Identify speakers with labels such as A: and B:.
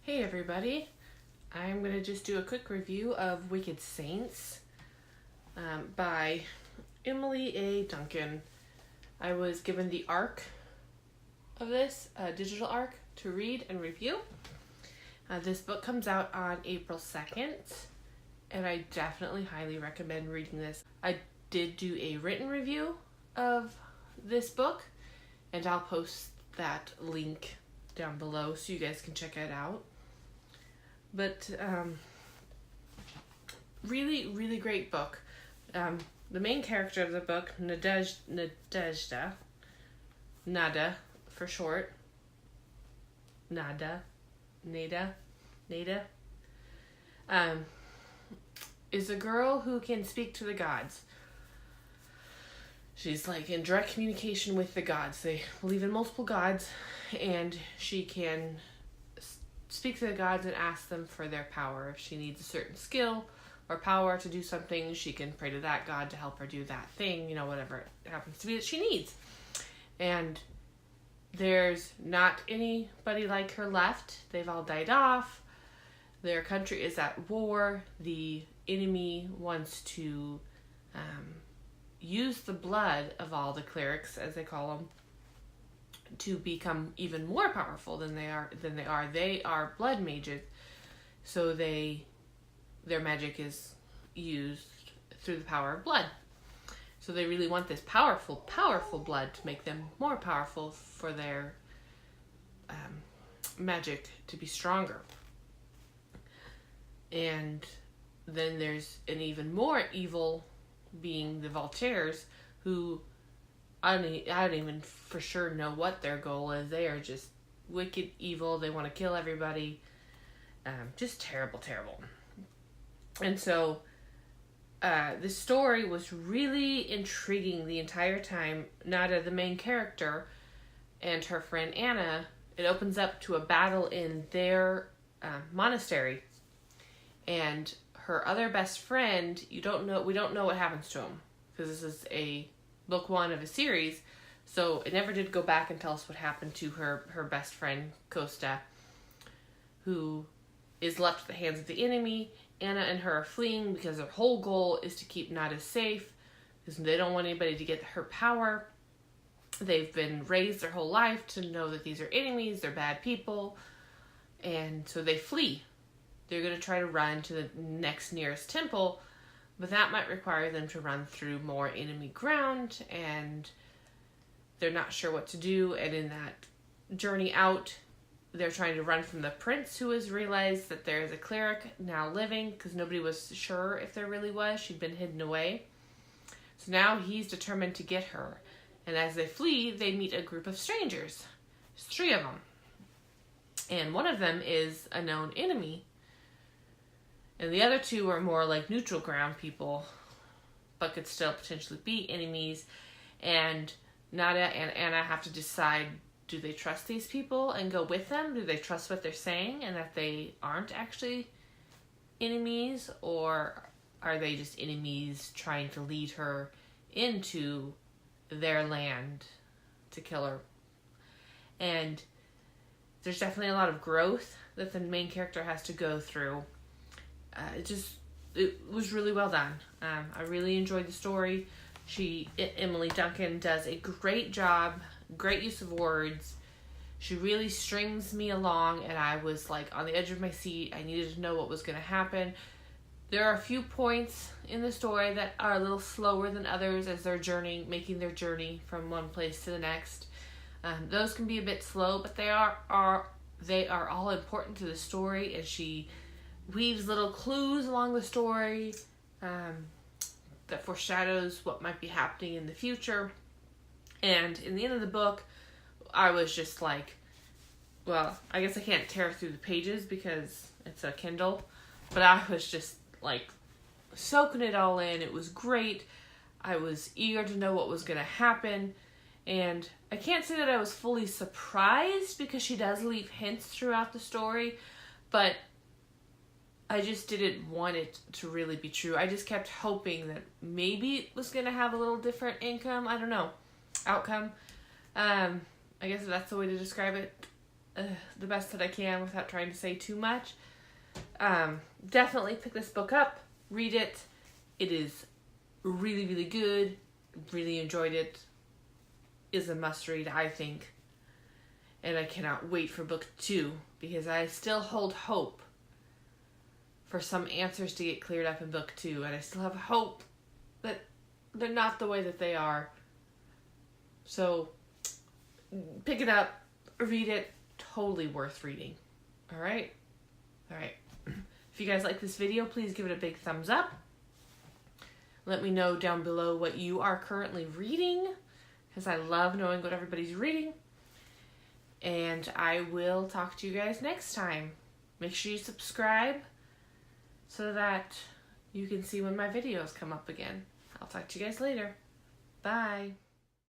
A: Hey everybody, I'm going to just do a quick review of Wicked Saints by Emily A. Duncan. I was given the ARC of this, digital ARC, to read and review. This book comes out on April 2nd, and I definitely highly recommend reading this. I did do a written review of this book, and I'll post that link down below so you guys can check it out. But really, really great book. The main character of the book, Nadezhda, Nada for short, Nita, is a girl who can speak to the gods. She's like in direct communication with the gods. They believe in multiple gods, and she can speak to the gods and ask them for their power. If she needs a certain skill or power to do something, she can pray to that god to help her do that thing, whatever it happens to be that she needs. And there's not anybody like her left. They've all died off. Their country is at war. The enemy wants to use the blood of all the clerics, as they call them, to become even more powerful than they are. They are blood mages, so their magic is used through the power of blood. So they really want this powerful blood to make them more powerful for their magic to be stronger. And then there's an even more evil being, the Voltaires, who I don't even for sure know what their goal is. They are just wicked evil. They want to kill everybody. Just terrible. And so this story was really intriguing the entire time. Nada, the main character, and her friend Anna, it opens up to a battle in their monastery. And her other best friend, we don't know what happens to him, because this is a book one of a series, so it never did go back and tell us what happened to her best friend, Costa, who is left to the hands of the enemy. Anna and her are fleeing because their whole goal is to keep Nada safe, because they don't want anybody to get her power. They've been raised their whole life to know that these are enemies, they're bad people, and so they flee. They're going to try to run to the next nearest temple, but that might require them to run through more enemy ground, and they're not sure what to do. And in that journey out, they're trying to run from the prince, who has realized that there is a cleric now living, because nobody was sure if there really was. She'd been hidden away. So now he's determined to get her. And as they flee, they meet a group of strangers. There's 3 of them. And one of them is a known enemy. And the other 2 are more like neutral ground people, but could still potentially be enemies. And Nada and Anna have to decide, do they trust these people and go with them? Do they trust what they're saying and that they aren't actually enemies? Or are they just enemies trying to lead her into their land to kill her? And there's definitely a lot of growth that the main character has to go through. It was really well done. I really enjoyed the story. Emily Duncan does a great job, great use of words. She really strings me along, and I was like on the edge of my seat. I needed to know what was going to happen. There are a few points in the story that are a little slower than others as they're making their journey from one place to the next. Those can be a bit slow, but they are all important to the story, and she weaves little clues along the story that foreshadows what might be happening in the future. And in the end of the book, I was just like, well, I guess I can't tear through the pages because it's a Kindle, but I was just like soaking it all in. It was great. I was eager to know what was going to happen. And I can't say that I was fully surprised, because she does leave hints throughout the story, but I just didn't want it to really be true. I just kept hoping that maybe it was going to have a little different outcome. I guess that's the way to describe it. the best that I can without trying to say too much. Definitely pick this book up, read it. It is really, really good. Really enjoyed it. Is a must read, I think. And I cannot wait for book 2 because I still hold hope for some answers to get cleared up in book 2, and I still have hope that they're not the way that they are. So pick it up, read it. Totally worth reading. All right. If you guys like this video, please give it a big thumbs up. Let me know down below what you are currently reading, because I love knowing what everybody's reading. And I will talk to you guys next time. Make sure you subscribe so that you can see when my videos come up again. I'll talk to you guys later. Bye.